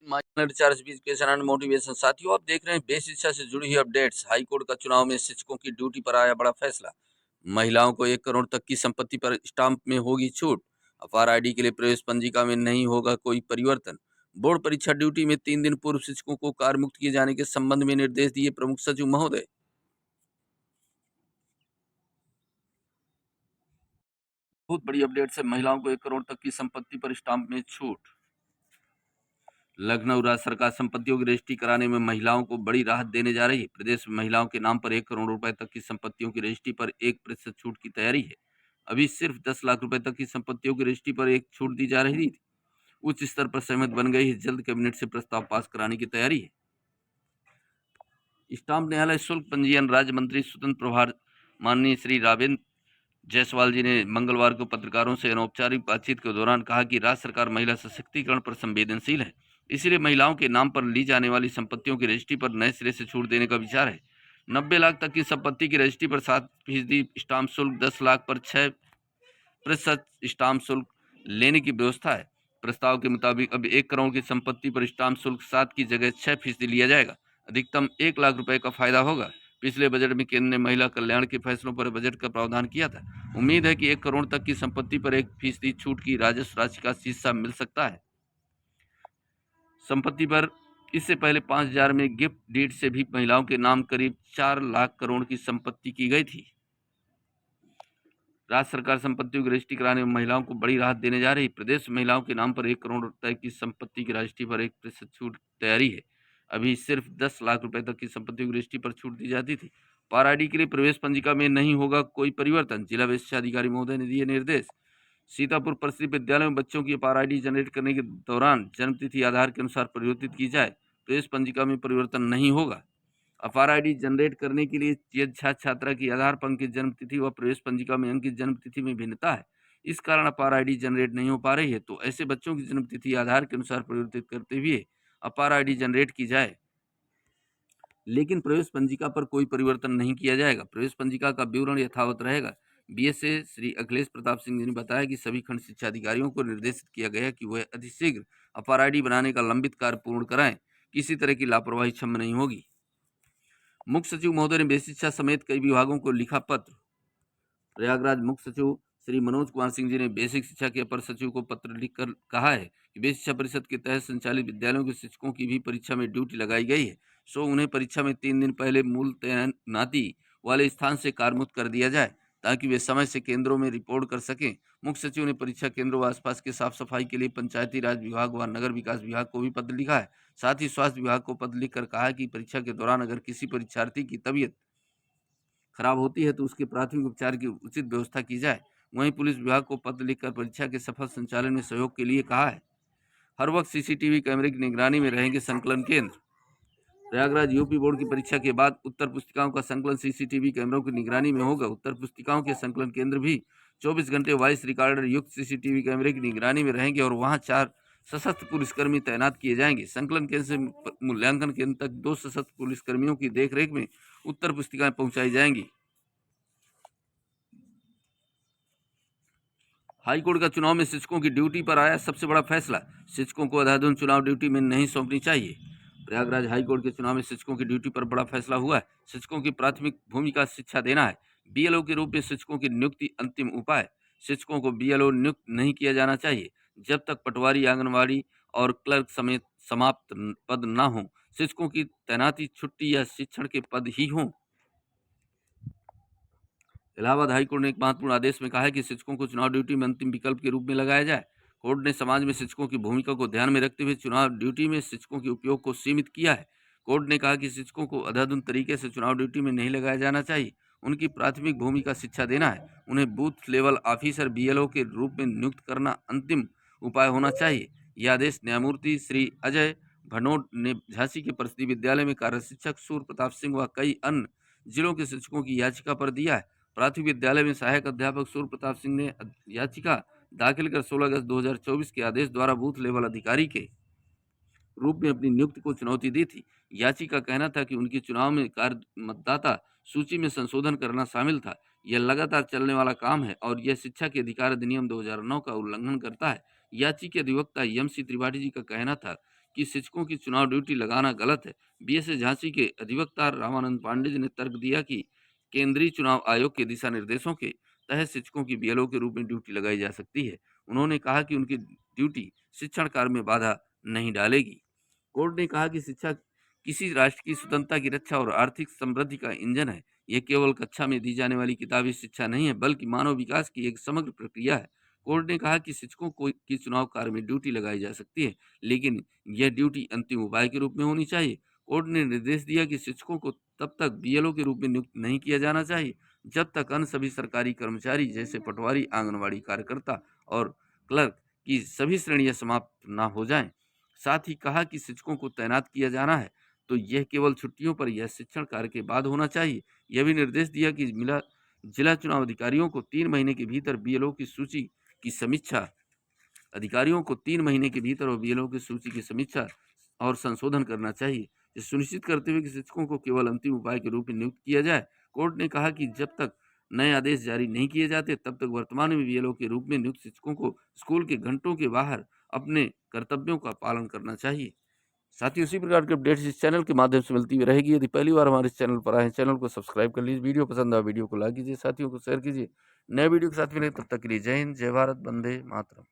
Minor recharge education and motivation. साथियों, आप देख रहे हैं बेस शिक्षा से जुड़ी हुई अपडेट्स। हाईकोर्ट का चुनाव में शिक्षकों की ड्यूटी पर आया बड़ा फैसला। महिलाओं को 1 करोड़ तक की संपत्ति पर स्टाम्प में होगी छूट। अपार आईडी के लिए प्रवेश पंजिका में नहीं होगा कोई परिवर्तन। बोर्ड परीक्षा ड्यूटी में 3 दिन पूर्व शिक्षकों को कार्य मुक्त किए जाने के संबंध में निर्देश दिए प्रमुख सचिव महोदय। बहुत बड़ी अपडेट है। महिलाओं को 1 करोड़ तक की संपत्ति पर स्टाम्प में छूट। लखनऊ राज्य सरकार संपत्तियों की रजिस्ट्री कराने में महिलाओं को बड़ी राहत देने जा रही है। प्रदेश में महिलाओं के नाम पर 1 करोड़ रुपए तक की संपत्तियों की रजिस्ट्री पर 1% छूट की तैयारी है। अभी सिर्फ 10 लाख रुपए तक की संपत्तियों की रजिस्ट्री पर एक छूट दी जा रही थी। उच्च स्तर पर सहमत बन गई है। जल्द कैबिनेट से प्रस्ताव पास कराने की तैयारी है। स्टाम्प न्यायालय शुल्क पंजीयन राज्य मंत्री स्वतंत्र प्रभार माननीय श्री रावेंद्र जायसवाल जी ने मंगलवार को पत्रकारों से अनौपचारिक बातचीत के दौरान कहा कि राज्य सरकार महिला सशक्तिकरण पर संवेदनशील है। इसीलिए महिलाओं के नाम पर ली जाने वाली संपत्तियों की रजिस्ट्री पर नए सिरे से छूट देने का विचार है। 90 लाख तक की संपत्ति की रजिस्ट्री पर 7% स्टाम्प शुल्क, 10 लाख पर 6% स्टाम्प शुल्क लेने की व्यवस्था है। प्रस्ताव के मुताबिक अब 1 करोड़ की संपत्ति पर स्टाम्प शुल्क 7 की जगह 6% लिया जाएगा। अधिकतम 1 लाख रुपए का फायदा होगा। पिछले बजट में केंद्र ने महिला कल्याण के फैसलों पर बजट का प्रावधान किया था। उम्मीद है कि 1 करोड़ तक की संपत्ति पर 1% छूट की राजस्व राशि का हिस्सा मिल सकता है। संपत्ति पर इससे पहले 5,000 में गिफ्ट डीड से भी महिलाओं के नाम करीब 4 लाख करोड़ की संपत्ति की गई थी। राज्य सरकार संपत्तियों की रजिस्ट्री कराने में महिलाओं को बड़ी राहत देने जा रही। प्रदेश में महिलाओं के नाम पर 1 करोड़ रुपए की संपत्ति की रजिस्ट्री पर 1% छूट तैयारी है। अभी सिर्फ 10 लाख रुपए तक की संपत्तियों की रजिस्ट्री पर छूट दी जाती थी। पार आईडी के लिए प्रवेश पंजिका में नहीं होगा कोई परिवर्तन। जिला शिक्षा अधिकारी महोदय ने दिए निर्देश। सीतापुर परिसर विद्यालय में बच्चों की अपार आईडी जनरेट करने के दौरान जन्मतिथि आधार के अनुसार परिवर्तित की जाए। प्रवेश पंजिका में परिवर्तन नहीं होगा। अपार आईडी जनरेट करने के लिए छात्र छात्रा की आधार पर अंकित जन्म तिथि व प्रवेश पंजिका में अंकित जन्म तिथि में भिन्नता है। इस कारण अपार आईडी जनरेट नहीं हो पा रही है। तो ऐसे बच्चों की जन्म तिथि आधार के अनुसार परिवर्तित करते हुए अपार आईडी जनरेट की जाए, लेकिन प्रवेश पंजिका पर कोई परिवर्तन नहीं किया जाएगा। प्रवेश पंजिका का विवरण यथावत रहेगा। बीएसए श्री अखिलेश प्रताप सिंह जी ने बताया कि सभी खंड शिक्षा अधिकारियों को निर्देशित किया गया कि वह अतिशीघ्र अपार आईडी बनाने का लंबित कार्य पूर्ण कराएं। किसी तरह की लापरवाही क्षम्य नहीं होगी। मुख्य सचिव महोदय ने बेसिक शिक्षा समेत कई विभागों को लिखा पत्र। प्रयागराज मुख्य सचिव श्री मनोज कुमार सिंह जी ने बेसिक शिक्षा के अपर सचिव को पत्र लिखकर कहा है कि बेसिक शिक्षा परिषद के तहत संचालित विद्यालयों के शिक्षकों की भी परीक्षा में ड्यूटी लगाई गई है, सो उन्हें परीक्षा में 3 दिन पहले मूल तैनाती वाले स्थान से कार्यमुक्त कर दिया जाए ताकि वे समय से केंद्रों में रिपोर्ट कर सकें। मुख्य सचिव ने परीक्षा केंद्रों व आसपास के साफ सफाई के लिए पंचायती राज विभाग व नगर विकास विभाग को भी पत्र लिखा है। साथ ही स्वास्थ्य विभाग को पत्र लिखकर कहा है कि परीक्षा के दौरान अगर किसी परीक्षार्थी की तबीयत खराब होती है तो उसके प्राथमिक उपचार की उचित व्यवस्था की जाए। वहीं पुलिस विभाग को पत्र लिखकर परीक्षा के सफल संचालन में सहयोग के लिए कहा है। हर वक्त सीसीटीवी कैमरे की निगरानी में रहेंगे संकलन केंद्र। प्रयागराज यूपी बोर्ड की परीक्षा के बाद उत्तर पुस्तिकाओं का संकलन सीसीटीवी कैमरों की निगरानी में होगा। उत्तर पुस्तिकाओं के संकलन केंद्र भी 24 घंटे वॉइस रिकॉर्डर युक्त सीसीटीवी कैमरे की निगरानी में रहेंगे और वहां 4 सशस्त्र पुलिसकर्मी तैनात किए जाएंगे। संकलन केंद्र से मूल्यांकन केंद्र तक 2 सशस्त्र पुलिसकर्मियों की देखरेख में उत्तर पुस्तिकाएं पहुंचाई जाएंगी। हाईकोर्ट का चुनाव में शिक्षकों की ड्यूटी पर आया सबसे बड़ा फैसला। शिक्षकों को अंधाधुंध चुनाव ड्यूटी में नहीं सौंपनी चाहिए। प्रयागराज हाईकोर्ट के चुनाव में शिक्षकों की ड्यूटी पर बड़ा फैसला हुआ है। शिक्षकों की प्राथमिक भूमिका शिक्षा देना है। बीएलओ के रूप में शिक्षकों की नियुक्ति अंतिम उपाय। शिक्षकों को बीएलओ नियुक्त नहीं किया जाना चाहिए जब तक पटवारी, आंगनवाड़ी और क्लर्क समेत समाप्त पद न हो। शिक्षकों की तैनाती छुट्टी या शिक्षण के पद ही हों। इलाहाबाद हाईकोर्ट ने एक महत्वपूर्ण आदेश में कहा है कि शिक्षकों को चुनाव ड्यूटी में अंतिम विकल्प के रूप में लगाया जाए। कोर्ट ने समाज में शिक्षकों की भूमिका को ध्यान में रखते हुए चुनाव ड्यूटी में शिक्षकों के उपयोग को सीमित किया है। कोर्ट ने कहा कि शिक्षकों को अंधाधुंध तरीके से चुनाव ड्यूटी में नहीं लगाया जाना चाहिए। उनकी प्राथमिक भूमिका शिक्षा देना है। उन्हें बूथ लेवल ऑफिसर बीएलओ के रूप में नियुक्त करना अंतिम उपाय होना चाहिए। यह आदेश न्यायमूर्ति श्री अजय भनोट ने झांसी के परिषदीय विद्यालय में कार्य शिक्षक सूर्य प्रताप सिंह व कई अन्य जिलों के शिक्षकों की याचिका पर दिया है। प्राथमिक विद्यालय में सहायक अध्यापक सूर्य प्रताप सिंह ने याचिका दाखिल कर 16 अगस्त 2024 के आदेश द्वारा बूथ लेवल अधिकारी के रूप में अपनी नियुक्ति को चुनौती दी थी। याचिका का कहना था कि उनके चुनाव में कार्य मतदाता सूची में संशोधन करना शामिल था। यह लगातार चलने वाला काम है और यह शिक्षा के अधिकार अधिनियम 2009 का उल्लंघन करता है। याचिका के अधिवक्ता एम सी त्रिपाठी जी का कहना था कि शिक्षकों की चुनाव ड्यूटी लगाना गलत है। बीएसए झांसी के अधिवक्ता रामानंद पांडे जी ने तर्क दिया कि केंद्रीय चुनाव आयोग के दिशा निर्देशों के तहत शिक्षकों की बीएलओ के रूप में ड्यूटी लगाई जा सकती है। उन्होंने कहा कि उनकी ड्यूटी शिक्षण कार्य में बाधा नहीं डालेगी। कोर्ट ने कहा कि शिक्षा किसी राष्ट्र की स्वतंत्रता की रक्षा और आर्थिक समृद्धि का इंजन है। यह केवल कक्षा में दी जाने वाली किताबी शिक्षा नहीं है, बल्कि मानव विकास की एक समग्र प्रक्रिया है। कोर्ट ने कहा कि शिक्षकों को की चुनाव कार्य में ड्यूटी लगाई जा सकती है, लेकिन यह ड्यूटी अंतिम उपाय के रूप में होनी चाहिए। कोर्ट ने निर्देश दिया कि शिक्षकों को तब तक बीएलओ के रूप में नियुक्त नहीं किया जाना चाहिए, जब तक अन्य सभी सरकारी कर्मचारी जैसे पटवारी, आंगनवाड़ी कार्यकर्ता और क्लर्क की सभी श्रेणियां समाप्त न हो जाएं। साथ ही कहा कि शिक्षकों को तैनात किया जाना है तो यह केवल छुट्टियों पर या शिक्षण कार्य के बाद होना चाहिए। यह भी निर्देश दिया कि मिला जिला चुनाव अधिकारियों को 3 महीने के भीतर बीएलओ की सूची की समीक्षा अधिकारियों को 3 महीने के भीतर और बीएलओ की सूची की समीक्षा और संशोधन करना चाहिए। ये सुनिश्चित करते हुए कि शिक्षकों को केवल अंतिम उपाय के रूप में नियुक्त किया जाए। कोर्ट ने कहा कि जब तक नए आदेश जारी नहीं किए जाते, तब तक वर्तमान में बीएलओ के रूप में नियुक्त शिक्षकों को स्कूल के घंटों के बाहर अपने कर्तव्यों का पालन करना चाहिए। साथ ही उसी प्रकार की अपडेट्स इस चैनल के माध्यम से मिलती हुई रहेगी। यदि पहली बार हमारे इस चैनल पर आए हैं, चैनल को सब्सक्राइब कर लीजिए। वीडियो पसंद आए वीडियो को लाइक कीजिए, साथियों को शेयर कीजिए। नए वीडियो के साथ मिले, तब तक के लिए जय हिंद, जय भारत, वंदे मातरम।